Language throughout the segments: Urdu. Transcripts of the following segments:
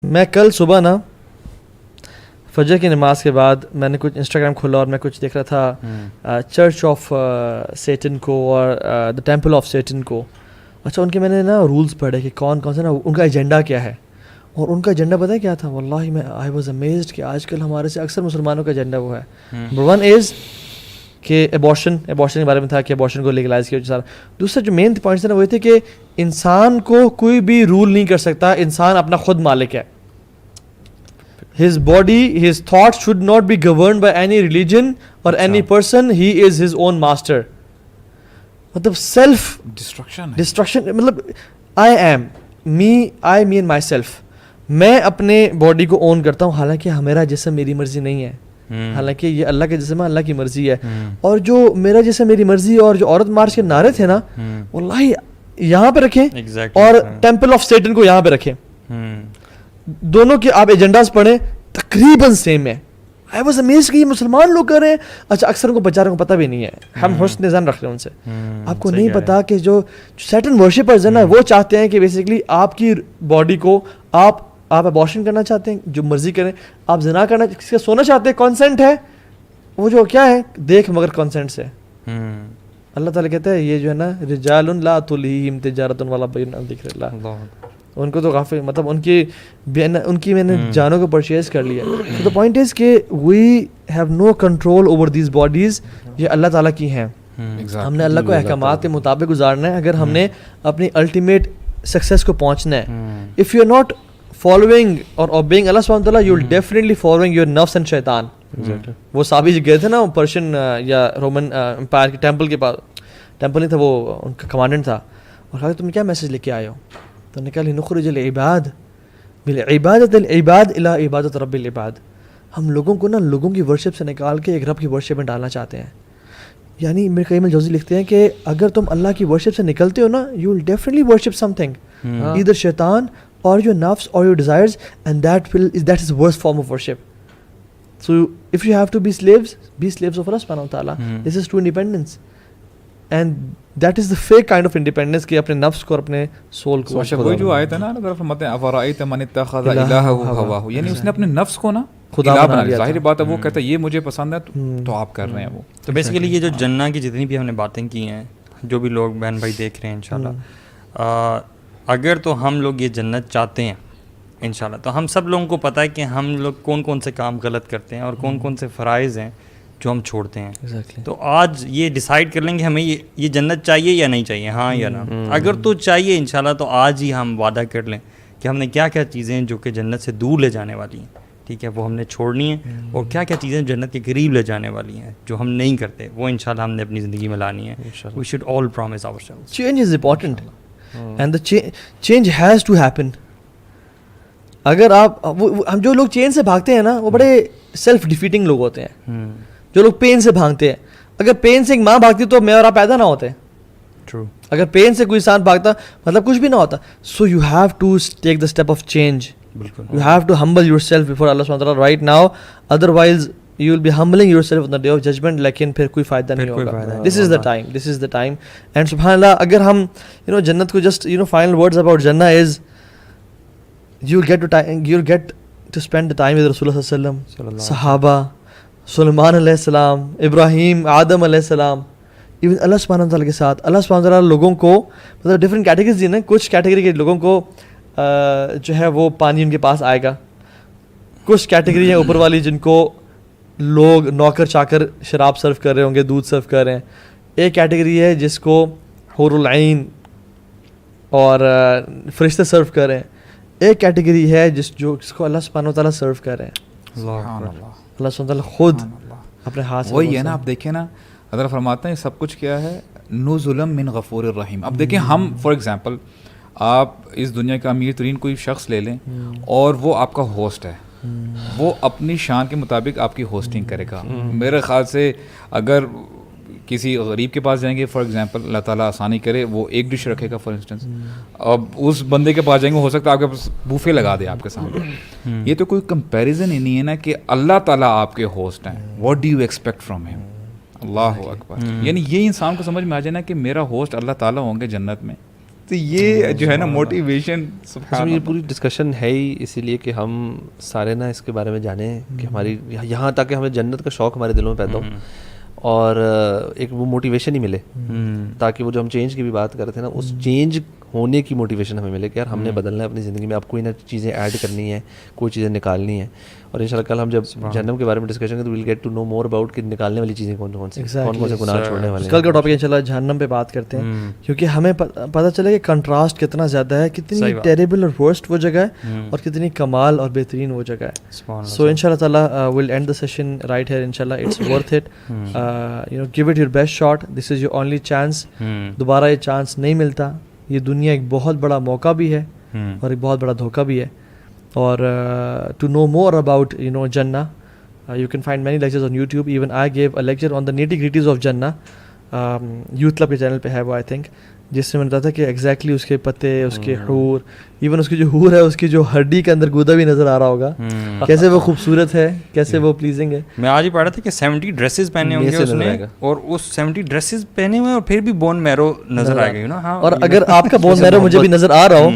میں کل صبح نا فجر کی نماز کے بعد میں نے کچھ انسٹاگرام کھولا اور میں کچھ دیکھ رہا تھا چرچ آف سیٹن کو اور دا ٹیمپل آف سیٹن کو. اچھا ان کے میں نے نا رولز پڑھے کہ کون کون سے نا ان کا ایجنڈا کیا ہے, اور ان کا ایجنڈا پتہ ہے کیا تھا؟ واللہ میں آئی واز امیزڈ کہ آج کل ہمارے سے اکثر مسلمانوں کا ایجنڈا وہ ہے. نمبر ون از کہ ایبارشن کے بارے میں تھا کہ ایبارشن کو لیگلائز کیا سارا. دوسرا جو مین پوائنٹس تھے نا وہ تھے کہ انسان کو کوئی بھی رول نہیں کر سکتا, انسان اپنا خود مالک ہے. His body, his thoughts should not be governed by any religion or any person. He is his own master. مطلب self destruction مطلب I am me and myself. میں اپنے باڈی کو اون کرتا ہوں, حالانکہ میرا جسم میری مرضی نہیں ہے, حالانکہ یہ اللہ کے جسم ہے, اللہ کی مرضی ہے. اور جو میرا جسم میری مرضی اور جو عورت مارچ کے نعرے تھے نا, واللہ یہاں پہ رکھیں اور ٹیمپل آف سیٹن کو یہاں پہ رکھیں. دونوں کے آپ ایجنڈاز پڑھیں تقریباً سیم ہے. آئی واز امیزڈ کہ یہ مسلمان لوگ کر رہے ہیں. اچھا اکثر کو بیچاروں کو پتہ بھی نہیں ہے, ہم حسن ظن رکھ رہے ہیں ان سے. آپ کو نہیں پتا کہ جو سیٹن ورشپرز ہیں نا وہ چاہتے ہیں کہ بیسیکلی آپ کی باڈی کو آپ ابارشن کرنا چاہتے ہیں, جو مرضی کریں, آپ زنا کرنا کسی کا سونا چاہتے ہیں, کانسنٹ ہے وہ جو کیا ہے دیکھ مگر کانسنٹ سے. اللہ تعالیٰ کہتا ہے یہ جو ہے نا رجال لا تلہیہم تجارۃ ولا بیع عن ذکر اللہ, ان کو تو غافل مطلب ان کی میں نے جانوں کو پرچیز کر لیا. تو دا پوائنٹ از کہ we have no control over these bodies, یہ اللہ تعالیٰ کی ہیں. ہم نے اللہ کو احکامات کے مطابق گزارنا ہے اگر ہم نے اپنی الٹیمیٹ سکسیس کو پہنچنا ہے. If you are not following اور obeying اللہ سبحانہ وتعالیٰ, you will definitely following your نفس اینڈ شیطان. وہ صحابی گئے تھے نا پرشین یا رومن امپائر کے ٹیمپل کے پاس, ٹیمپل نہیں تھا وہ ان کا کمانڈنٹ تھا, اور کہا تم کیا میسج لے کے آئے ہو؟ تو نے کہا لنخرج العباد بالعبادۃ العباد الی عبادۃ رب العباد. ہم لوگوں کو نا لوگوں کی ورشپ سے نکال کے ایک رب کی ورشپ میں ڈالنا چاہتے ہیں. یعنی میرے قیم الجوزی لکھتے ہیں کہ اگر تم اللہ کی ورشپ سے نکلتے ہو نا, you will definitely worship some thing, either شیطان or your nafs or your desires, and that is worst form of worship. So if you have to be slaves of Allah subhanahu wa ta'ala. This is true independence, and that is the fake kind of independence کہ اپنے نفس کو اور اپنے سول کو. وہی جو آیت ہے نا طرف فرماتے ہیں افرأیت من اتخذ الہہ ہواہ, یعنی اس نے اپنے نفس کو نا خدا بنا لیا. ظاہر بات ہے وہ کہتا ہے یہ مجھے پسند ہے تو آپ کر رہے ہیں وہ. تو بیسیکلی یہ جو جنہ کی جتنی بھی ہم نے باتیں کی ہیں, جو بھی لوگ بہن بھائی دیکھ رہے ہیں انشاءاللہ, اگر تو ہم لوگ یہ جنت چاہتے ہیں انشاءاللہ, تو ہم سب لوگوں کو پتہ ہے کہ ہم لوگ کون کون سے کام غلط کرتے ہیں اور کون کون سے فرائض ہیں جو ہم چھوڑتے ہیں. تو آج یہ ڈیسائیڈ کر لیں گے ہمیں یہ جنت چاہیے یا نہیں چاہیے, ہاں یا نہ. اگر تو چاہیے انشاءاللہ تو آج ہی ہم وعدہ کر لیں کہ ہم نے کیا کیا چیزیں ہیں جو کہ جنت سے دور لے جانے والی ہیں, ٹھیک ہے, وہ ہم نے چھوڑنی ہیں, اور کیا کیا چیزیں جنت کے قریب لے جانے والی ہیں جو ہم نہیں کرتے, وہ انشاءاللہ ہم نے اپنی زندگی میں لانی ہے. We should all promise ourselves. Change is important. And the change has to happen. اگر آپ ہم جو لوگ چین سے بھاگتے ہیں نا وہ بڑے سیلف ڈیفیٹنگ لوگ ہوتے ہیں. جو لوگ پین سے بھاگتے ہیں, اگر پین سے ایک ماں بھاگتی تو میں اور آپ پیدا نہ ہوتے. اگر پین سے کوئی انسان بھاگتا مطلب کچھ بھی نہ ہوتا. So you have to take the step of change. You have to humble yourself before اللہ سبحانہ وتعالی right now, otherwise you will be humbling yourself on the day of judgment, لیکن پھر کوئی فائدہ نہیں ہوگا. this is the time and subhanallah اگر ہم جنت کو just final words about Jannah is you'll get to spend the time with Rasulullah sallallahu alaihi wasallam, صحابہ, سلیمان علیہ السلام, ابراہیم, آدم علیہ السلام, ایون اللہ سبحانہ وتعالیٰ کے ساتھ. اللہ سبحانہ وتعالیٰ لوگوں کو مطلب ڈفرینٹ کیٹیگریز دی نا, کچھ کیٹیگری کے لوگوں کو جو ہے وہ پانی ان کے پاس آئے گا, کچھ کیٹیگری ہیں اوپر والی جن کو لوگ نوکر چاکر شراب سرو کر رہے ہوں گے, دودھ سرو کر رہے ہیں. ایک کیٹیگری ہے جس کو حور العین اور فرشتے سرو کر رہے ہیں. ایک کیٹیگری ہے جس کو اللہ سبحانہ وتعالیٰ سرو کر رہے ہیں. اللہ سبحانہ وتعالیٰ خود اپنے ہاتھ سے. وہی ہے نا, آپ دیکھیں نا حضرت فرماتے ہیں سب کچھ کیا ہے, نزلا من غفور الرحیم. اب دیکھیں ہم فار ایگزامپل آپ اس دنیا کا امیر ترین کوئی شخص لے لیں اور وہ آپ کا ہوسٹ ہے, وہ اپنی شان کے مطابق آپ کی ہوسٹنگ کرے گا. میرے خیال سے اگر کسی غریب کے پاس جائیں گے فار ایگزامپل, اللہ تعالیٰ آسانی کرے, وہ ایک ڈش رکھے گا فار انسٹنس, اب اس بندے کے پاس جائیں گے ہو سکتا ہے آپ کے پاس بوفے لگا دے آپ کے سامنے. یہ تو کوئی کمپیریزن ہی نہیں ہے نا کہ اللہ تعالیٰ آپ کے ہوسٹ ہیں. What do you expect from ہم. اللہ اکبر. یعنی یہ انسان کو سمجھ میں آ جائے نا کہ میرا ہوسٹ اللہ تعالیٰ ہوں گے جنت میں, تو یہ جو ہے نا موٹیویشن یہ پوری ڈسکشن ہے ہی اسی لیے کہ ہم سارے نا اس کے بارے میں جانیں کہ ہماری یہاں تک کہ ہمیں جنت کا شوق ہمارے دلوں میں پیدا ہو اور ایک وہ موٹیویشن ہی ملے تاکہ وہ جو ہم چینج کی بھی بات کر رہے تھے نا اس چینج ہونے کی موٹیویشن ہمیں ملے کہ یار ہم نے بدلنا ہے اپنی زندگی میں, اب کوئی نہ چیزیں ایڈ کرنی ہے, کوئی چیزیں نکالنی ہیں. اور انشاءاللہ کل ہم جب جہنم کے بارے میں ڈسکشن کریں تو we'll get to know more about کہ نکالنے والی چیزیں کون کون سی, کون کون سے گناہ چھوڑنے والے ہیں. کل کا ٹاپک انشاءاللہ جہنم پہ بات کرتے ہیں کیونکہ ہمیں پتہ چلے کہ کنٹراسٹ کتنا زیادہ ہے, کتنی ٹیریبل اور ورسٹ وہ جگہ ہے اور کتنی کمال اور بہترین وہ جگہ ہے. سو انشاءاللہ تعالیٰ will end the session right here. انشاءاللہ it's worth it, you know give it your best shot, this is your only chance. دوبارہ یہ چانس نہیں ملتا. یہ دنیا ایک بہت بڑا موقع بھی ہے اور ایک بہت بڑا دھوکہ بھی ہے. اور to know more about you know Jinnah, you can find many lectures on YouTube. Even I gave a lecture on the nitty gritties of Jinnah, youth club کے چینل پہ ہے وہ آئی تھنک, جس سے میں نے بتایا تھا کہ ایگزیکٹلی اس کے پتے, اس کے حور, ایون اس کی جو حور ہے اس کی جو ہڈی کے اندر گودا بھی نظر آ رہا ہوگا, کیسے وہ خوبصورت ہے, کیسے وہ پلیزنگ ہے. میں آج ہی پڑھ رہا تھا کہ 70 ڈریسز پہنے ہوں گے اس نے, اور اس 70 ڈریسز پہنے ہوئے اور پھر بھی بون میرو نظر آئے گا نا. ہاں, اور اگر آپ کا بون میرو مجھے بھی نظر آ رہا ہو,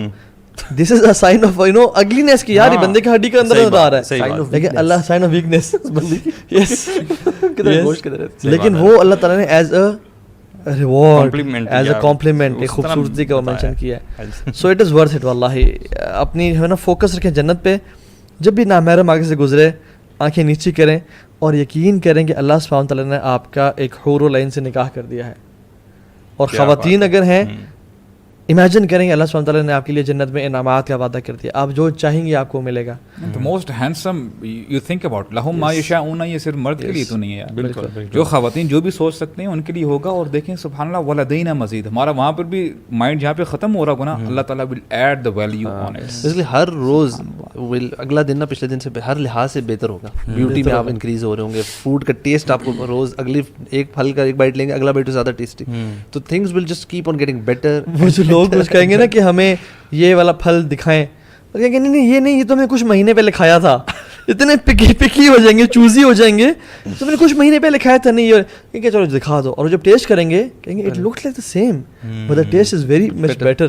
دس از اے سائن آف یو نو اگلینس کی, یار یہ بندے کا ہڈی کے اندر نظر آ رہا ہے, لیکن اللہ سائن آف ویکنیس بندے کی, یس, لیکن وہ اللہ تعالیٰ نے as a reward, as a complement, ایک خوبصورتی کا مینشن کیا ہے. So it is worth it واللہ. اپنی ہے نا فوکس رکھیں جنت پہ. جب بھی نامحرم آگے سے گزرے آنکھیں نیچی کریں اور یقین کریں کہ اللہ سبحانہ تعالیٰ نے آپ کا ایک حور و لعین سے نکاح کر دیا ہے. اور خواتین اگر ہیں, امیجن کریں کہ اللہ سبحانہ تعالیٰ نے آپ کے لیے جنت میں انعامات کا وعدہ کر دیا, آپ جو چاہیں گے آپ کو ملے گا. the most handsome you think about لہم ما یشاءون, یہ صرف مرد کے لیے تو نہیں ہے, بالکل جو خواتین جو بھی سوچ سکتے ہیں ان کے لیے ہوگا. اور دیکھیں سبحان اللہ ولدینا مزید, ہمارا وہاں پر بھی مائنڈ جہاں پہ ختم ہو رہا ہوگا نا, اللہ تعالیٰ will add the value on it. اس لیے ہر روز اگلا دن نا پچھلے دن سے ہر لحاظ سے بہتر ہوگا. بیوٹی میں آپ انکریز ہو رہے ہوں گے, فوڈ کا ٹیسٹ آپ کو روز اگلی ایک پھل کا ایک بائٹ لیں گے, اگلا بائٹ زیادہ ٹیسٹی, تو things will just keep on getting better. وہ جو لوگ کچھ کہیں گے نا کہ ہمیں یہ والا پھل دکھائیں, کہیں گے نہیں یہ نہیں, یہ تو ہم نے کچھ مہینے پہلے کھایا تھا. اتنے پکی ہو جائیں گے, چوزی ہو جائیں گے, تو میں نے کچھ مہینے پہلے کھایا تھا. نہیں, کہیں گے چلو دکھا دو, اور جب ٹیسٹ کریں گے کہیں گے it looks like the same but the test is very much better.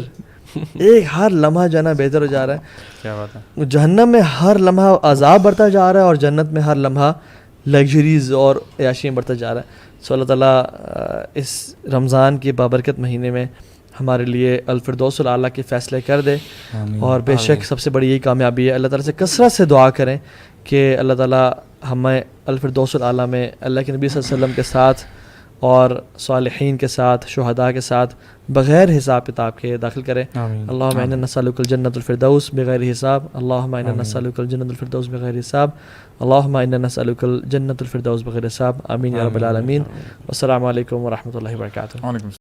ایک ہر لمحہ جو ہے نا بہتر ہو جا رہا ہے. کیا بات ہے. جہنم میں ہر لمحہ عذاب بڑھتا جا رہا ہے اور جنت میں ہر لمحہ لگژریز اور عیاشیاں بڑھتا جا رہا ہے. سو اللہ تعالیٰ اس رمضان کے بابرکت مہینے میں ہمارے لیے الفردوس الاعلیٰ کے فیصلے کر دے. اور بے شک سب سے بڑی یہی کامیابی ہے. اللہ تعالیٰ سے کثرت سے دعا کریں کہ اللہ تعالیٰ ہمیں الفردوس الاعلیٰ میں اللہ کے نبی صلی اللہ علیہ وسلم کے ساتھ اور صالحین کے ساتھ, شہداء کے ساتھ بغیر حساب کتاب کے داخل کرے. اللہم انا نسألک الجنۃ الفردوس بغیر حساب. اللہم انا نسألک الجنۃ الفردوس بغیر حساب. اللہم انا نسألک الجنۃ الفردوس بغیر حساب. آمین یا رب العالمین. والسلام علیکم ورحمۃ اللہ وبرکاتہ.